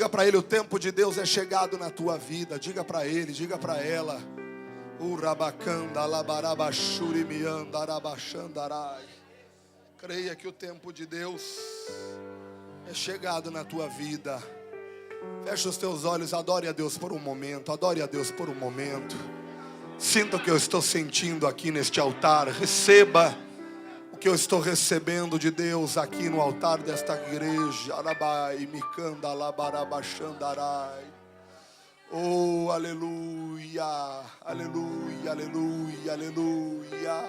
Diga para ele, o tempo de Deus é chegado na tua vida. Diga para ele, diga para ela. Creia que o tempo de Deus é chegado na tua vida. Fecha os teus olhos, adore a Deus por um momento. Adore a Deus por um momento. Sinta o que eu estou sentindo aqui neste altar. Receba o que eu estou recebendo de Deus aqui no altar desta igreja. Oh, aleluia, aleluia, aleluia, aleluia.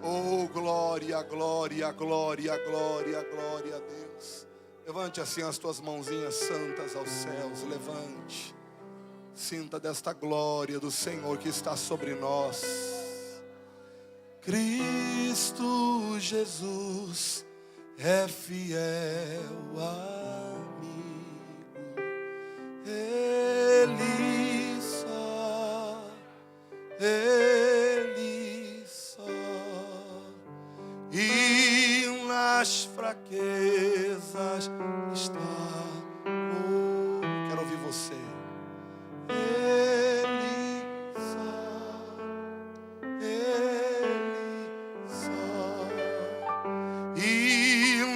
Oh, glória, glória, glória, glória, glória a Deus. Levante assim as tuas mãozinhas santas aos céus. Levante. Sinta desta glória do Senhor que está sobre nós. Cristo Jesus é fiel amigo. Ele só, e nas fraquezas está. Oh, quero ouvir você.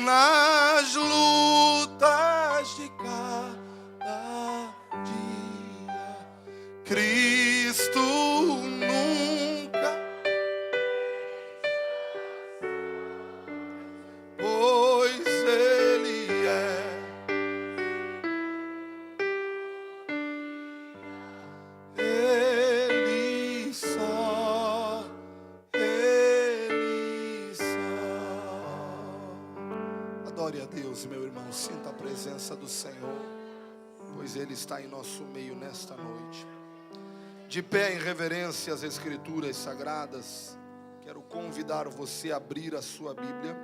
Nas lutas de cada dia, Cristo nunca, pois Ele é. Ele só. Adore a Deus, meu irmão, sinta a presença do Senhor, pois Ele está em nosso meio nesta noite. De pé em reverência às Escrituras Sagradas, quero convidar você a abrir a sua Bíblia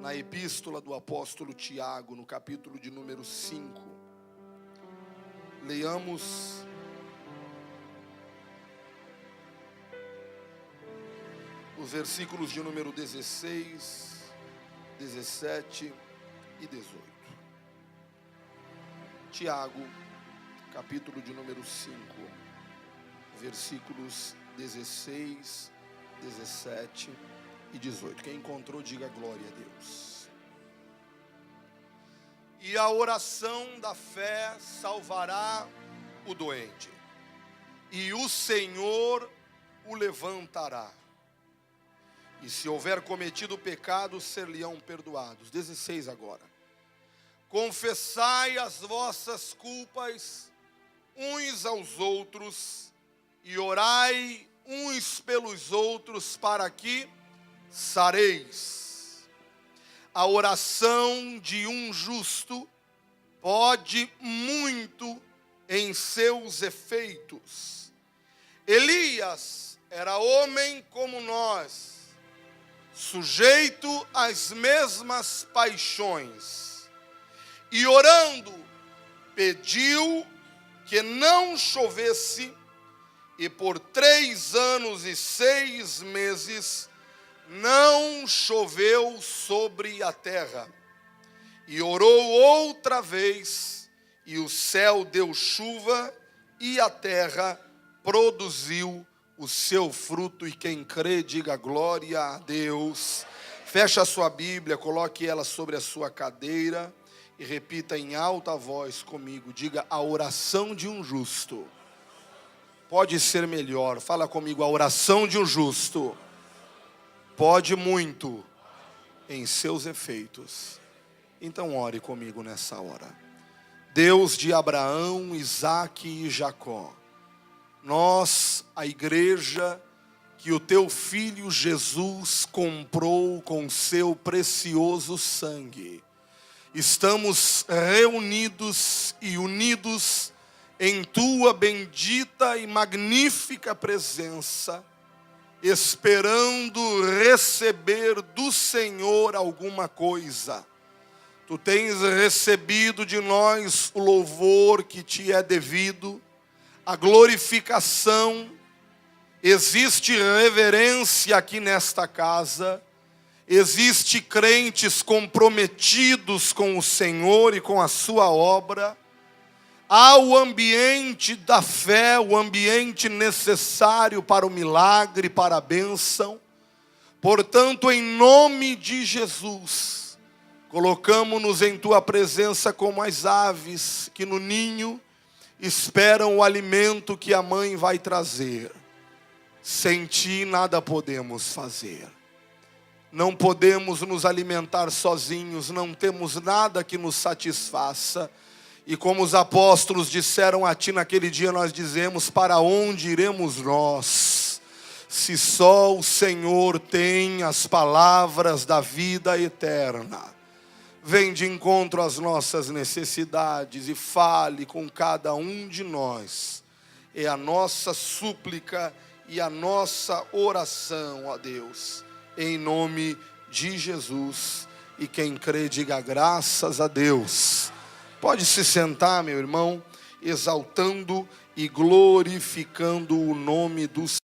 na Epístola do Apóstolo Tiago, no capítulo de número 5. Leiamos os versículos de número 16, 17 e 18. Tiago, capítulo de número 5, versículos 16, 17 e 18. Quem encontrou, diga glória a Deus. E a oração da fé salvará o doente, e o Senhor o levantará. E se houver cometido pecado, ser-lhe-ão perdoados. 16 agora. Confessai as vossas culpas uns aos outros, e orai uns pelos outros, para que sareis. A oração de um justo pode muito em seus efeitos. Elias era homem como nós, sujeito às mesmas paixões, e orando, pediu que não chovesse, e por 3 anos e 6 meses não choveu sobre a terra. E orou outra vez, e o céu deu chuva, e a terra produziu o seu fruto. E quem crê, diga glória a Deus. Feche a sua Bíblia, coloque ela sobre a sua cadeira e repita em alta voz comigo. Diga: a oração de um justo pode ser melhor. Fala comigo: a oração de um justo pode muito em seus efeitos. Então ore comigo nessa hora. Deus de Abraão, Isaque e Jacó, nós, a igreja que o teu filho Jesus comprou com seu precioso sangue, estamos reunidos e unidos em tua bendita e magnífica presença, esperando receber do Senhor alguma coisa. Tu tens recebido de nós o louvor que te é devido, a glorificação. Existe reverência aqui nesta casa, Existem crentes comprometidos com o Senhor e com a sua obra. Há o ambiente da fé, o ambiente necessário para o milagre, para a bênção. Portanto, em nome de Jesus, colocamos-nos em Tua presença como as aves que no ninho esperam o alimento que a mãe vai trazer. Sem Ti nada podemos fazer. Não podemos nos alimentar sozinhos, não temos nada que nos satisfaça. E como os apóstolos disseram a Ti naquele dia, nós dizemos: para onde iremos nós, se só o Senhor tem as palavras da vida eterna? Vem de encontro às nossas necessidades e fale com cada um de nós. É a nossa súplica e a nossa oração, ó Deus, em nome de Jesus. E quem crê, diga graças a Deus. Pode se sentar, meu irmão, exaltando e glorificando o nome do Senhor.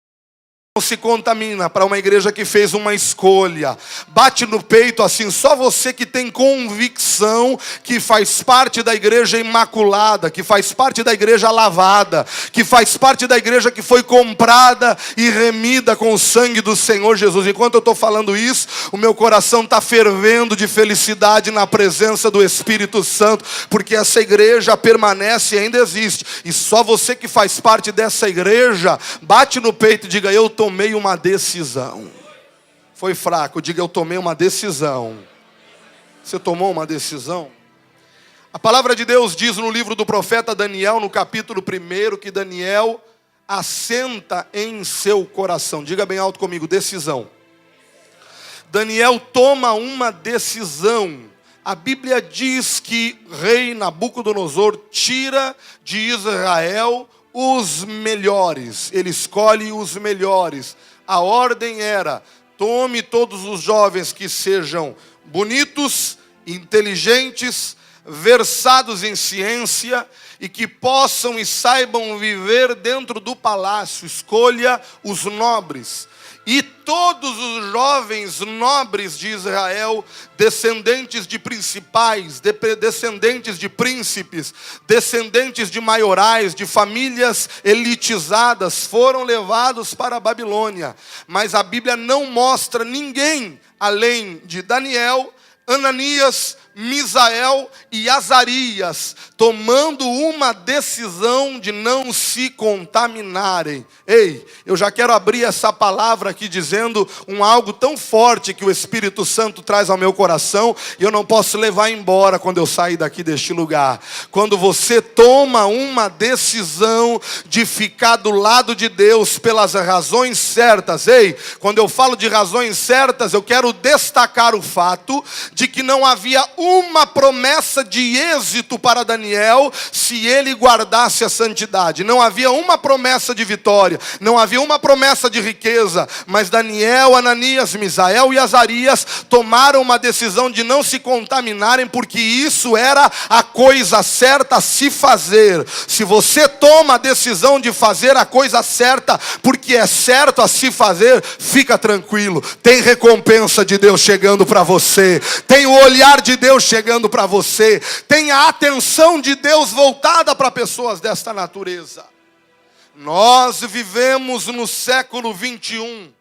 Não se contamina para uma igreja que fez uma escolha. Bate no peito assim, só você que tem convicção que faz parte da igreja imaculada, que faz parte da igreja lavada, que faz parte da igreja que foi comprada e remida com o sangue do Senhor Jesus. Enquanto eu estou falando isso, o meu coração está fervendo de felicidade na presença do Espírito Santo, porque essa igreja permanece e ainda existe. E só você que faz parte dessa igreja, bate no peito e diga: eu tomei uma decisão. Foi fraco, diga: eu tomei uma decisão. Você tomou uma decisão? A palavra de Deus diz no livro do profeta Daniel, no capítulo 1, que Daniel assenta em seu coração. Diga bem alto comigo: decisão. Daniel toma uma decisão. A Bíblia diz que rei Nabucodonosor tira de Israel os melhores, ele escolhe os melhores. A ordem era: tome todos os jovens que sejam bonitos, inteligentes, versados em ciência e que possam e saibam viver dentro do palácio. Escolha os nobres. E todos os jovens nobres de Israel, descendentes de principais, descendentes de príncipes, descendentes de maiorais, de famílias elitizadas, foram levados para a Babilônia. Mas a Bíblia não mostra ninguém além de Daniel, Ananias, Misael e Azarias tomando uma decisão de não se contaminarem. Ei, eu já quero abrir essa palavra aqui dizendo algo tão forte que o Espírito Santo traz ao meu coração e eu não posso levar embora quando eu sair daqui deste lugar. Quando você toma uma decisão de ficar do lado de Deus pelas razões certas. Ei, quando eu falo de razões certas, eu quero destacar o fato de que não havia uma promessa de êxito para Daniel se ele guardasse a santidade. Não havia uma promessa de vitória, não havia uma promessa de riqueza, mas Daniel, Ananias, Misael e Azarias tomaram uma decisão de não se contaminarem, porque isso era a coisa certa a se fazer. Se você toma a decisão de fazer a coisa certa, porque é certo a se fazer, fica tranquilo, tem recompensa de Deus chegando para você, tem o olhar de Deus chegando para você, tem a atenção de Deus voltada para pessoas desta natureza. Nós vivemos no século 21,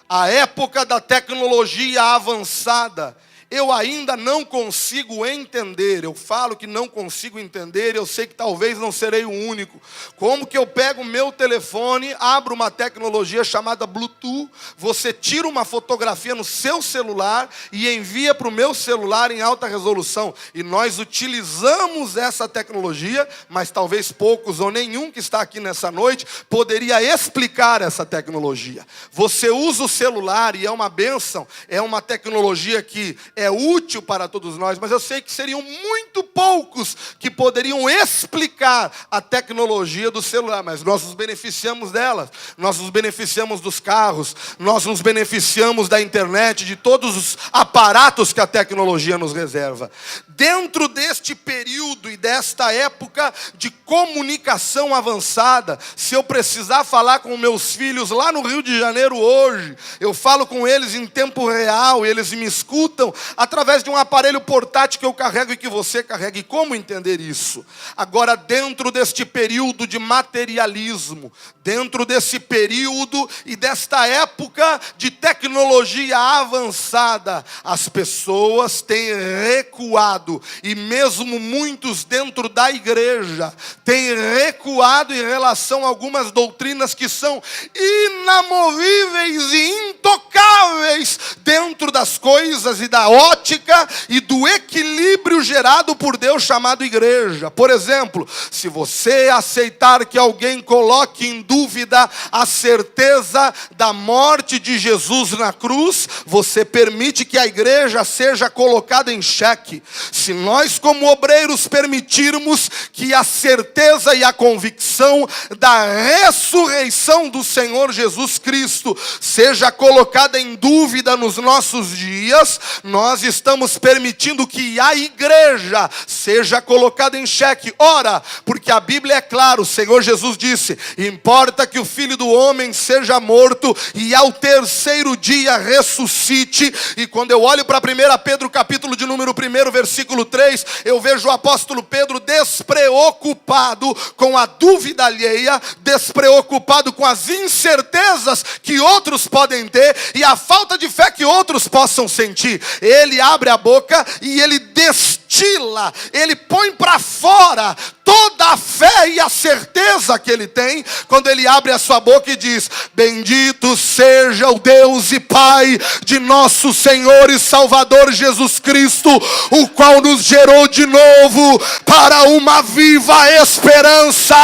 a época da tecnologia avançada. Eu ainda não consigo entender, eu falo que não consigo entender, eu sei que talvez não serei o único. Como que eu pego o meu telefone, abro uma tecnologia chamada Bluetooth, você tira uma fotografia no seu celular e envia para o meu celular em alta resolução. E nós utilizamos essa tecnologia, mas talvez poucos ou nenhum que está aqui nessa noite poderia explicar essa tecnologia. Você usa o celular e é uma bênção, é uma tecnologia que é útil para todos nós, mas eu sei que seriam muito poucos que poderiam explicar a tecnologia do celular, mas nós nos beneficiamos delas, nós nos beneficiamos dos carros, nós nos beneficiamos da internet, de todos os aparatos que a tecnologia nos reserva. Dentro deste período e desta época de comunicação avançada, se eu precisar falar com meus filhos lá no Rio de Janeiro hoje, eu falo com eles em tempo real, e eles me escutam através de um aparelho portátil que eu carrego e que você carrega. E como entender isso? Agora, dentro deste período de materialismo, dentro desse período e desta época de tecnologia avançada, as pessoas têm recuado, e mesmo muitos dentro da igreja têm recuado em relação a algumas doutrinas que são inamovíveis e intocáveis dentro das coisas e da ótica e do equilíbrio gerado por Deus chamado igreja. Por exemplo, se você aceitar que alguém coloque em dúvida a certeza da morte de Jesus na cruz, você permite que a igreja seja colocada em xeque. Se nós como obreiros permitirmos que a certeza e a convicção da ressurreição do Senhor Jesus Cristo seja colocada em dúvida nos nossos dias, nós estamos permitindo que a igreja seja colocada em xeque. Ora, porque a Bíblia é clara, o Senhor Jesus disse: importa que o Filho do Homem seja morto e ao terceiro dia ressuscite. E quando eu olho para 1 Pedro capítulo de número 1, versículo 3, eu vejo o apóstolo Pedro despreocupado com a dúvida alheia, despreocupado com as incertezas que outros podem ter e a falta de fé que outros possam sentir. Ele abre a boca e ele destila, ele põe para fora toda a fé e a certeza que ele tem, quando ele abre a sua boca e diz: bendito seja o Deus e Pai de nosso Senhor e Salvador Jesus Cristo, o qual nos gerou de novo para uma viva esperança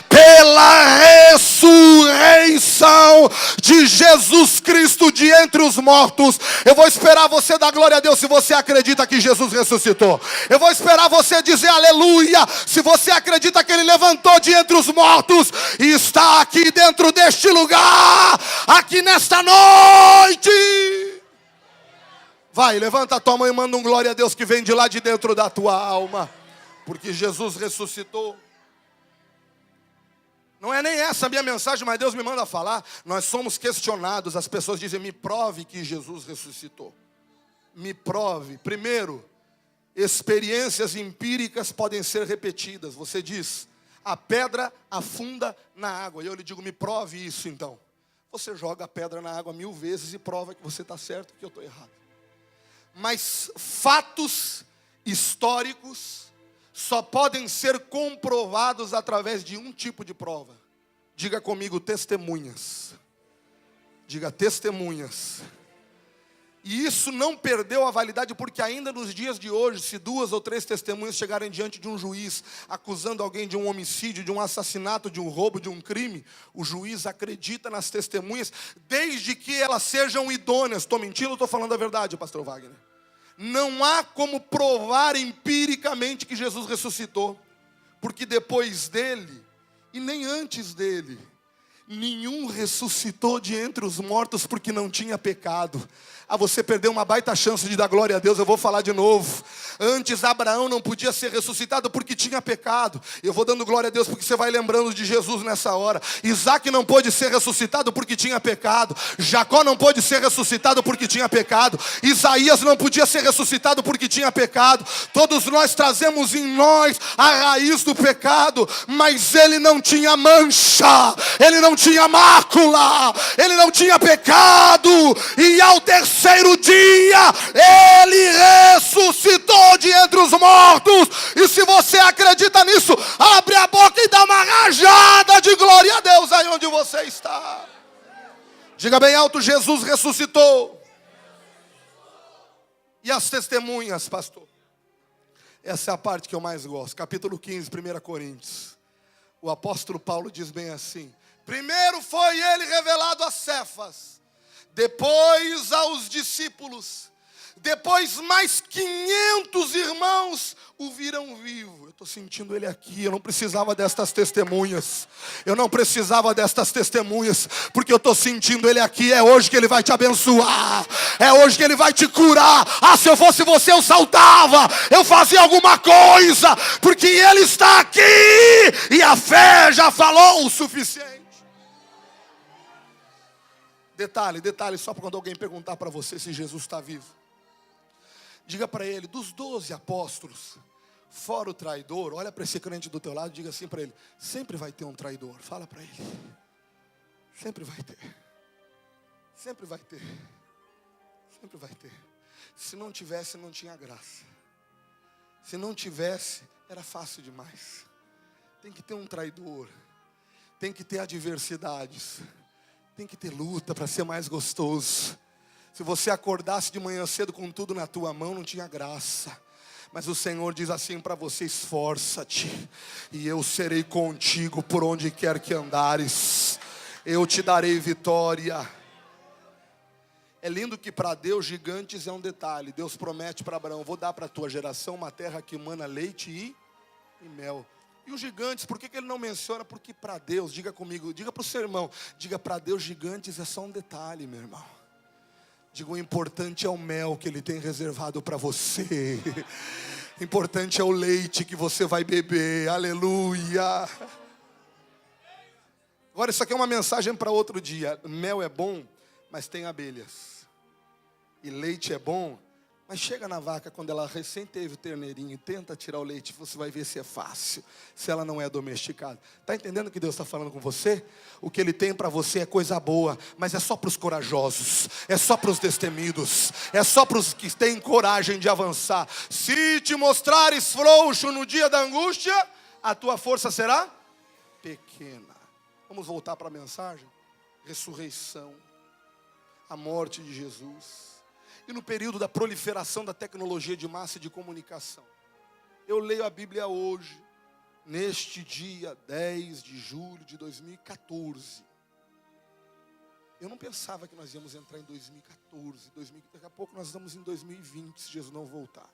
pela ressurreição de Jesus Cristo de entre os mortos. Eu vou esperar você dar glória a Deus se você acredita que Jesus ressuscitou. Eu vou esperar você dizer aleluia se você acredita que Ele levantou de entre os mortos e está aqui dentro deste lugar, aqui nesta noite. Vai, levanta a tua mão e manda um glória a Deus que vem de lá de dentro da tua alma, porque Jesus ressuscitou. Não é nem essa a minha mensagem, mas Deus me manda falar. Nós somos questionados, as pessoas dizem: me prove que Jesus ressuscitou. Me prove. Primeiro, experiências empíricas podem ser repetidas. Você diz: a pedra afunda na água. E eu lhe digo: me prove isso então. Você joga a pedra na água 1000 vezes e prova que você está certo e que eu estou errado. Mas fatos históricos só podem ser comprovados através de um tipo de prova. Diga comigo: testemunhas. Diga: testemunhas. E isso não perdeu a validade, porque ainda nos dias de hoje, se 2 ou 3 testemunhas chegarem diante de um juiz, acusando alguém de um homicídio, de um assassinato, de um roubo, de um crime, o juiz acredita nas testemunhas, desde que elas sejam idôneas. Estou mentindo ou estou falando a verdade, pastor Wagner? Não há como provar empiricamente que Jesus ressuscitou, porque depois dele, e nem antes dele, nenhum ressuscitou de entre os mortos porque não tinha pecado. Ah, você perdeu uma baita chance de dar glória a Deus. Eu vou falar de novo. Antes Abraão não podia ser ressuscitado porque tinha pecado. Eu vou dando glória a Deus porque você vai lembrando de Jesus nessa hora. Isaac não pôde ser ressuscitado porque tinha pecado. Jacó não pôde ser ressuscitado porque tinha pecado. Isaías não podia ser ressuscitado porque tinha pecado. Todos nós trazemos em nós a raiz do pecado, mas ele não tinha mancha, ele não tinha mácula, ele não tinha pecado. E ao terceiro dia, ele ressuscitou de entre os mortos. E se você acredita nisso, abre a boca e dá uma rajada de glória a Deus aí onde você está. Diga bem alto: Jesus ressuscitou. E as testemunhas, pastor? Essa é a parte que eu mais gosto. Capítulo 15, 1 Coríntios. O apóstolo Paulo diz bem assim: primeiro foi ele revelado a Cefas, depois aos discípulos, Depois mais 500 irmãos o viram vivo. Eu estou sentindo ele aqui, eu não precisava destas testemunhas. Porque eu estou sentindo ele aqui. É hoje que ele vai te abençoar. É hoje que ele vai te curar. Ah, se eu fosse você, eu saltava. Eu fazia alguma coisa. Porque ele está aqui. E a fé já falou o suficiente. Detalhe, só para quando alguém perguntar para você se Jesus está vivo. Diga para ele, dos 12 apóstolos, fora o traidor, olha para esse crente do teu lado e diga assim para ele, sempre vai ter um traidor. Fala para ele. Sempre vai ter. Sempre vai ter. Sempre vai ter. Se não tivesse, não tinha graça. Se não tivesse, era fácil demais. Tem que ter um traidor. Tem que ter adversidades. Tem que ter luta para ser mais gostoso. Se você acordasse de manhã cedo com tudo na tua mão, não tinha graça. Mas o Senhor diz assim para você, esforça-te, e eu serei contigo por onde quer que andares. Eu te darei vitória. É lindo que para Deus gigantes é um detalhe. Deus promete para Abraão, vou dar para a tua geração uma terra que emana leite e mel. E os gigantes, por que ele não menciona? Porque para Deus, diga comigo, diga para o seu irmão, diga para Deus, gigantes é só um detalhe, meu irmão. Digo, o importante é o mel que Ele tem reservado para você. Importante é o leite que você vai beber. Aleluia. Agora isso aqui é uma mensagem para outro dia. Mel é bom, mas tem abelhas. E leite é bom, mas chega na vaca quando ela recém teve o terneirinho e tenta tirar o leite, você vai ver se é fácil, se ela não é domesticada. Está entendendo o que Deus está falando com você? O que Ele tem para você é coisa boa, mas é só para os corajosos, é só para os destemidos, é só para os que têm coragem de avançar. Se te mostrares frouxo no dia da angústia, a tua força será pequena. Vamos voltar para a mensagem? Ressurreição, a morte de Jesus. E no período da proliferação da tecnologia de massa e de comunicação. Eu leio a Bíblia hoje, neste dia 10 de julho de 2014. Eu não pensava que nós íamos entrar em 2014, daqui a pouco nós estamos em 2020, se Jesus não voltar.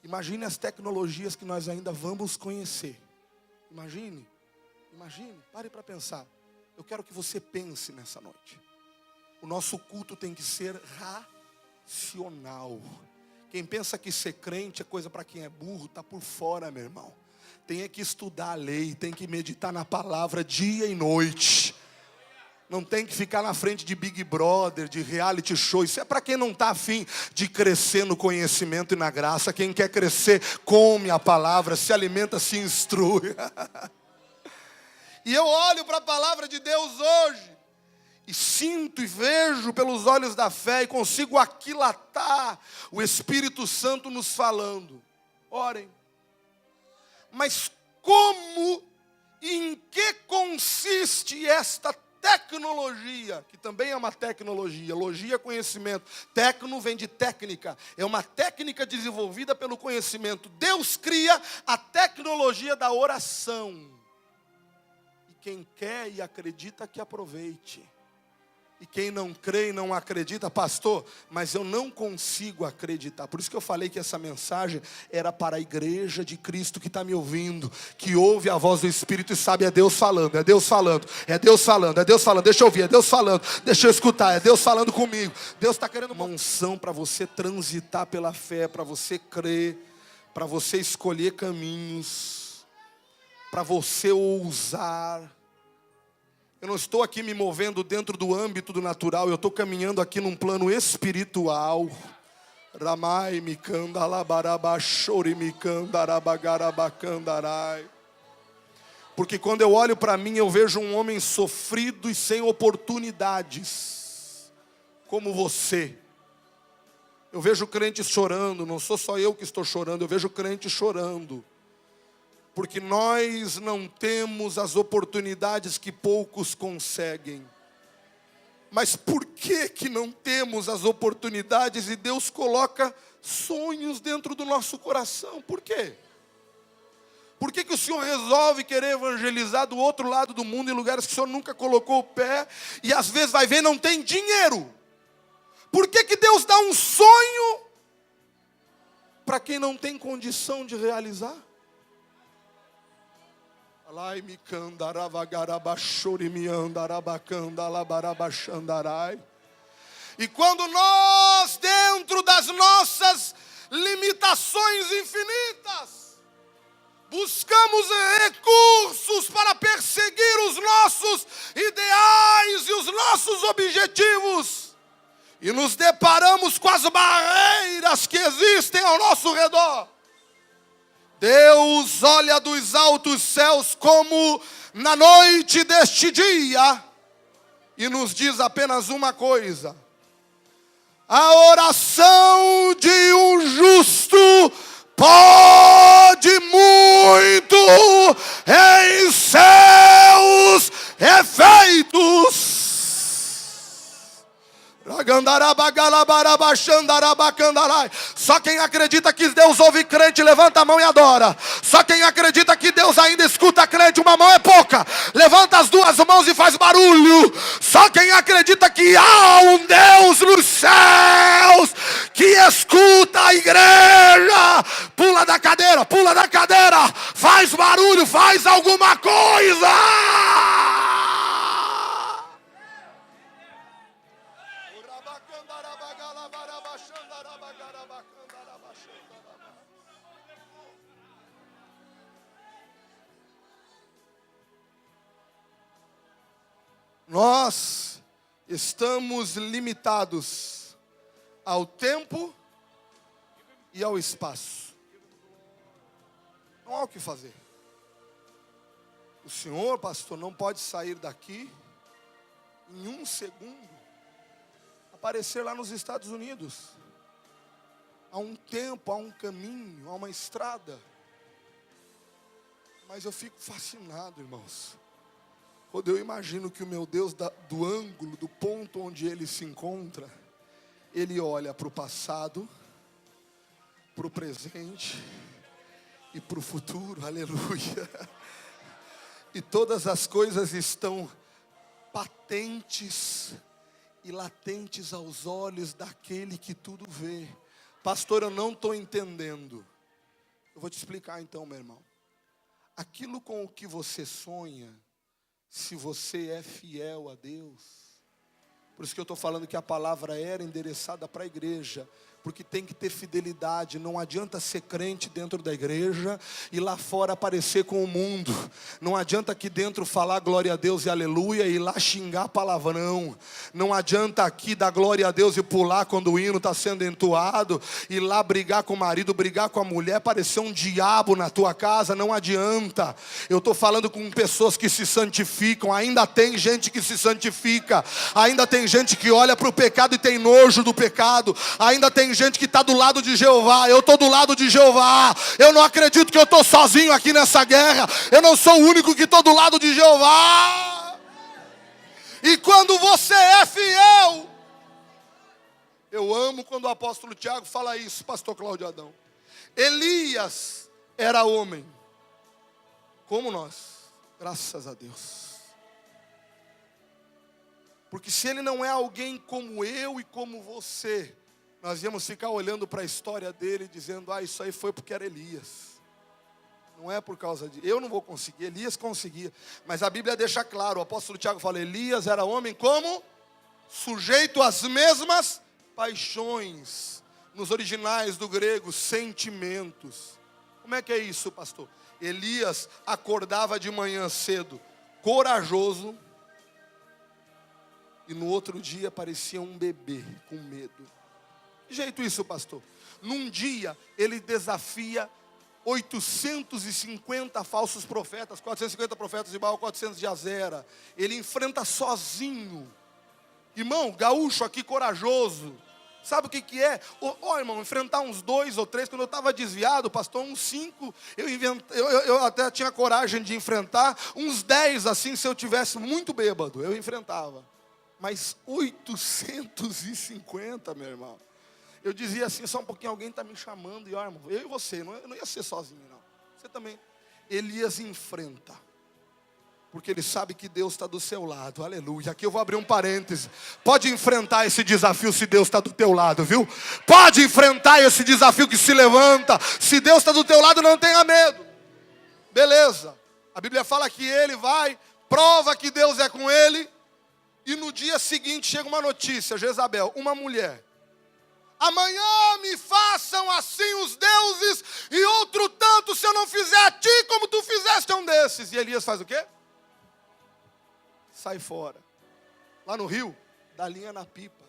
Imagine as tecnologias que nós ainda vamos conhecer. Imagine, pare para pensar. Eu quero que você pense nessa noite. O nosso culto tem que ser racional. Quem pensa que ser crente é coisa para quem é burro, está por fora, meu irmão. Tem que estudar a lei, tem que meditar na palavra dia e noite. Não tem que ficar na frente de Big Brother, de reality show. Isso é para quem não está afim de crescer no conhecimento e na graça. Quem quer crescer, come a palavra, se alimenta, se instrui. E eu olho para a palavra de Deus hoje. E sinto e vejo pelos olhos da fé e consigo aquilatar o Espírito Santo nos falando. Orem. Mas como e em que consiste esta tecnologia? Que também é uma tecnologia. Logia é conhecimento. Tecno vem de técnica. É uma técnica desenvolvida pelo conhecimento. Deus cria a tecnologia da oração. E quem quer e acredita que aproveite. E quem não crê e não acredita, pastor, mas eu não consigo acreditar. Por isso que eu falei que essa mensagem era para a igreja de Cristo que está me ouvindo, que ouve a voz do Espírito e sabe, é Deus falando, é Deus falando, é Deus falando, é Deus falando, deixa eu ouvir, é Deus falando, deixa eu escutar, é Deus falando comigo. Deus está querendo uma unção para você transitar pela fé, para você crer, para você escolher caminhos, para você ousar. Eu não estou aqui me movendo dentro do âmbito do natural, eu estou caminhando aqui num plano espiritual. Ramai mi candalabarabachori mi candarabagarabacandarai. Porque quando eu olho para mim, eu vejo um homem sofrido e sem oportunidades, como você. Eu vejo crentes chorando, não sou só eu que estou chorando, eu vejo crentes chorando. Porque nós não temos as oportunidades que poucos conseguem. Mas por que não temos as oportunidades e Deus coloca sonhos dentro do nosso coração? Por quê? Por que o Senhor resolve querer evangelizar do outro lado do mundo, em lugares que o Senhor nunca colocou o pé, e às vezes vai ver não tem dinheiro? Por que Deus dá um sonho para quem não tem condição de realizar. E quando nós, dentro das nossas limitações infinitas, buscamos recursos para perseguir os nossos ideais e os nossos objetivos, e nos deparamos com as barreiras que existem ao nosso redor, Deus olha dos altos céus como na noite deste dia e nos diz apenas uma coisa: a oração de um justo pode muito em seus efeitos. Só quem acredita que Deus ouve crente, levanta a mão e adora. Só quem acredita que Deus ainda escuta crente, uma mão é pouca, levanta as duas mãos e faz barulho. Só quem acredita que há um Deus nos céus que escuta a igreja, pula da cadeira, faz barulho, faz alguma coisa. Nós estamos limitados ao tempo e ao espaço. Não há o que fazer. O senhor, pastor, não pode sair daqui em um segundo, aparecer lá nos Estados Unidos. Há um tempo, há um caminho, há uma estrada. Mas eu fico fascinado, irmãos, quando eu imagino que o meu Deus, do ângulo, do ponto onde Ele se encontra, Ele olha para o passado, para o presente e para o futuro, aleluia. E todas as coisas estão patentes e latentes aos olhos daquele que tudo vê. Pastor, eu não estou entendendo. Eu vou te explicar então, meu irmão. Aquilo com o que você sonha, se você é fiel a Deus, por isso que eu estou falando que a palavra era endereçada para a igreja, porque tem que ter fidelidade. Não adianta ser crente dentro da igreja e lá fora aparecer com o mundo. Não adianta aqui dentro falar glória a Deus e aleluia e lá xingar palavrão. Não adianta aqui dar glória a Deus e pular quando o hino está sendo entoado e lá brigar com o marido, brigar com a mulher, parecer um diabo na tua casa. Não adianta. Eu estou falando com pessoas que se santificam. Ainda tem gente que se santifica. Ainda tem gente que olha para o pecado e tem nojo do pecado. Ainda tem gente que está do lado de Jeová. Eu estou do lado de Jeová. Eu não acredito que eu estou sozinho aqui nessa guerra. Eu não sou o único que estou do lado de Jeová. E quando você é fiel, eu amo quando o apóstolo Tiago fala isso, pastor Cláudio Adão. Elias era homem como nós, graças a Deus. Porque se ele não é alguém como eu e como você, nós íamos ficar olhando para a história dele dizendo, isso aí foi porque era Elias. Não é por causa de... Eu não vou conseguir, Elias conseguia. Mas a Bíblia deixa claro, o apóstolo Tiago fala, Elias era homem como? Sujeito às mesmas paixões. Nos originais do grego, sentimentos. Como é que é isso, pastor? Elias acordava de manhã cedo, corajoso, e no outro dia parecia um bebê, com medo. Que jeito isso, pastor? Num dia, ele desafia 850 falsos profetas, 450 profetas de Baal, 400 de Azera. Ele enfrenta sozinho. Irmão, gaúcho aqui corajoso. Sabe o que é? Irmão, enfrentar uns 2 ou 3. Quando eu estava desviado, pastor, uns 5. Eu até tinha coragem de enfrentar. Uns 10 assim, se eu tivesse muito bêbado, eu enfrentava. Mas 850, meu irmão. Eu dizia assim, só um pouquinho, alguém está me chamando. E irmão, eu e você, não ia ser sozinho não. Você também. Elias enfrenta. Porque ele sabe que Deus está do seu lado, aleluia. Aqui eu vou abrir um parêntese. Pode enfrentar esse desafio se Deus está do teu lado, viu? Pode enfrentar esse desafio que se levanta. Se Deus está do teu lado, não tenha medo. Beleza. A Bíblia fala que ele vai, prova que Deus é com ele. E no dia seguinte chega uma notícia, Jezabel, uma mulher. Amanhã me façam assim os deuses, e outro tanto se eu não fizer a ti como tu fizeste a um desses. E Elias faz o quê? Sai fora. Lá no rio, dá linha na pipa.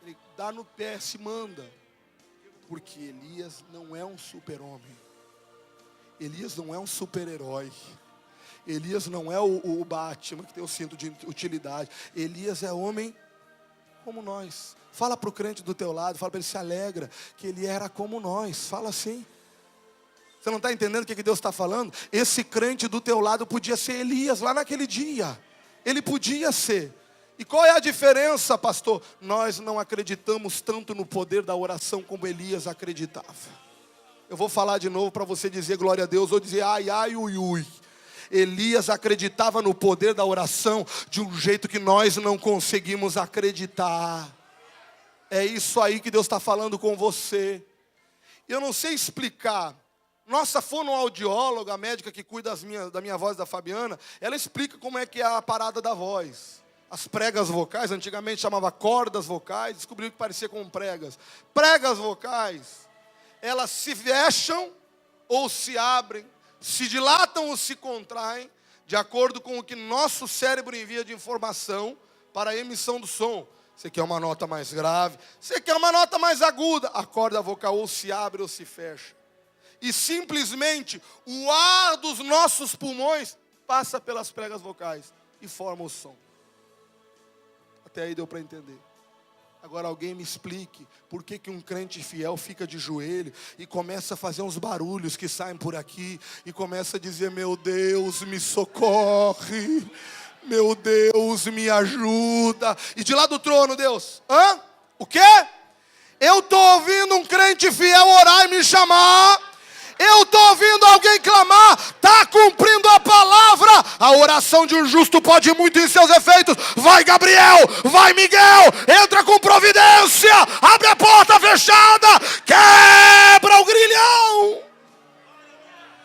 Ele dá no pé, se manda. Porque Elias não é um super-homem. Elias não é um super-herói. Elias não é o Batman que tem o cinto de utilidade. Elias é homem como nós. Fala para o crente do teu lado, fala para ele, se alegra, que ele era como nós. Fala assim. Você não está entendendo o que Deus está falando? Esse crente do teu lado podia ser Elias lá naquele dia. Ele podia ser. E qual é a diferença, pastor? Nós não acreditamos tanto no poder da oração como Elias acreditava. Eu vou falar de novo para você dizer glória a Deus ou dizer ai, ai, ui, ui. Elias acreditava no poder da oração de um jeito que nós não conseguimos acreditar. É isso aí que Deus está falando com você. Eu não sei explicar. Nossa fonoaudióloga, a médica que cuida da minha voz, da Fabiana, ela explica como é que é a parada da voz. As pregas vocais, antigamente chamava cordas vocais, descobriu que parecia com pregas. Pregas vocais, elas se fecham ou se abrem, se dilatam ou se contraem, de acordo com o que nosso cérebro envia de informação para a emissão do som. Você quer uma nota mais grave, você quer uma nota mais aguda, a corda vocal ou se abre ou se fecha. E simplesmente o ar dos nossos pulmões passa pelas pregas vocais e forma o som. Até aí deu para entender. Agora alguém me explique por que um crente fiel fica de joelho e começa a fazer uns barulhos que saem por aqui e começa a dizer, meu Deus, me socorre, meu Deus, me ajuda. E de lá do trono, Deus, o quê? Eu estou ouvindo um crente fiel orar e me chamar. Eu estou ouvindo alguém clamar, está cumprindo a palavra. A oração de um justo pode muito em seus efeitos. Vai Gabriel, vai Miguel, entra com providência, abre a porta fechada, quebra o grilhão.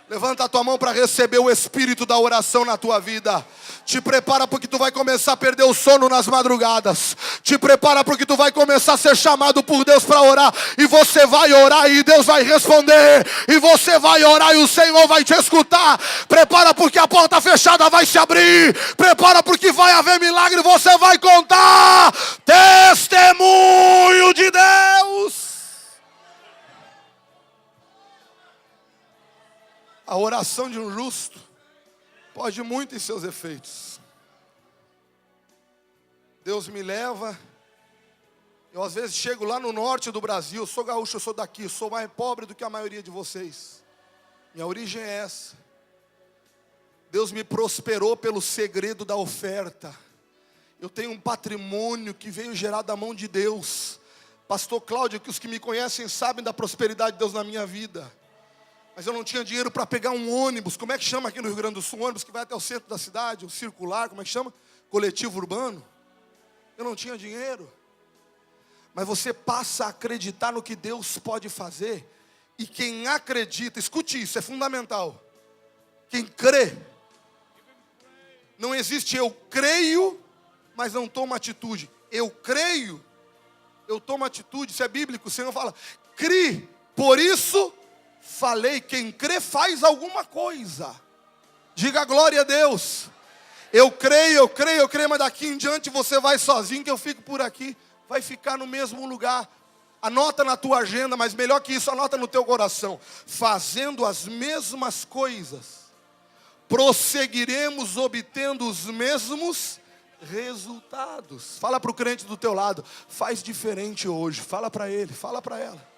Levanta a tua mão para receber o espírito da oração na tua vida. Te prepara porque tu vai começar a perder o sono nas madrugadas. Te prepara porque tu vai começar a ser chamado por Deus para orar. E você vai orar e Deus vai responder. E você vai orar e o Senhor vai te escutar. Prepara porque a porta fechada vai se abrir. Prepara porque vai haver milagre e você vai contar. Testemunho de Deus. A oração de um justo pode muito em seus efeitos. Deus me leva. Eu às vezes chego lá no norte do Brasil. Eu sou gaúcho, eu sou daqui. Eu sou mais pobre do que a maioria de vocês. Minha origem é essa. Deus me prosperou pelo segredo da oferta. Eu tenho um patrimônio que veio gerado da mão de Deus. Pastor Cláudio, que os que me conhecem sabem da prosperidade de Deus na minha vida. Mas eu não tinha dinheiro para pegar um ônibus. Como é que chama aqui no Rio Grande do Sul? Um ônibus que vai até o centro da cidade, o circular, como é que chama? Coletivo urbano. Eu não tinha dinheiro. Mas você passa a acreditar no que Deus pode fazer. E quem acredita, escute isso, é fundamental. Quem crê. Não existe eu creio, mas não tomo atitude. Eu creio, eu tomo atitude. Isso é bíblico. O Senhor fala, crie, por isso falei, quem crê faz alguma coisa. Diga glória a Deus. Eu creio, mas daqui em diante você vai sozinho, que eu fico por aqui. Vai ficar no mesmo lugar. Anota na tua agenda, mas melhor que isso, anota no teu coração. Fazendo as mesmas coisas, prosseguiremos obtendo os mesmos resultados. Fala para o crente do teu lado, faz diferente hoje. Fala para ele, fala para ela.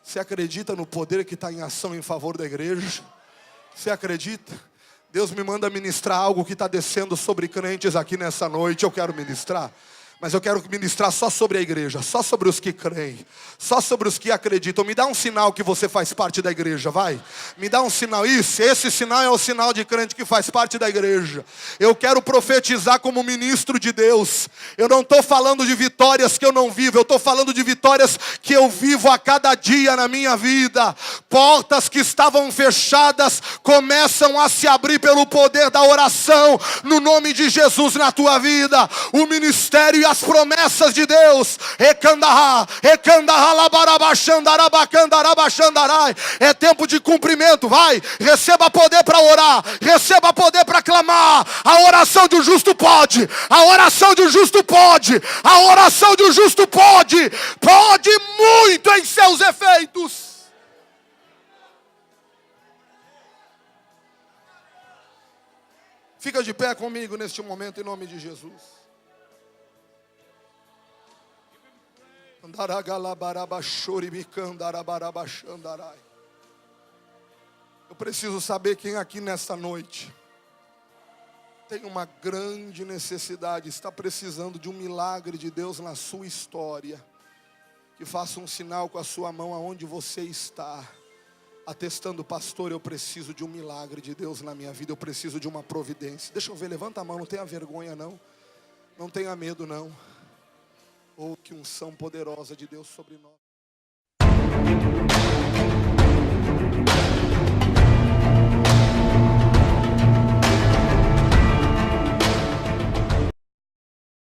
Você acredita no poder que está em ação em favor da igreja? Você acredita? Deus me manda ministrar algo que está descendo sobre crentes aqui nessa noite. Eu quero ministrar. Mas eu quero ministrar só sobre a igreja, só sobre os que creem, só sobre os que acreditam. Me dá um sinal que você faz parte da igreja, vai. Me dá um sinal. Isso, esse sinal é o sinal de crente que faz parte da igreja. Eu quero profetizar como ministro de Deus. Eu não estou falando de vitórias que eu não vivo, eu estou falando de vitórias que eu vivo a cada dia na minha vida. Portas que estavam fechadas começam a se abrir pelo poder da oração, no nome de Jesus na tua vida. O ministério e as promessas de Deus. É tempo de cumprimento, vai. Receba poder para orar, receba poder para clamar. A oração de um justo pode, a oração de um justo pode, a oração de um justo pode muito em seus efeitos. Fica de pé comigo neste momento em nome de Jesus. Eu preciso saber quem aqui nesta noite tem uma grande necessidade, está precisando de um milagre de Deus na sua história. Que faça um sinal com a sua mão aonde você está, atestando: pastor, eu preciso de um milagre de Deus na minha vida, eu preciso de uma providência. Deixa eu ver, levanta a mão, não tenha vergonha não, não tenha medo não. Oh, que unção poderosa de Deus sobre nós.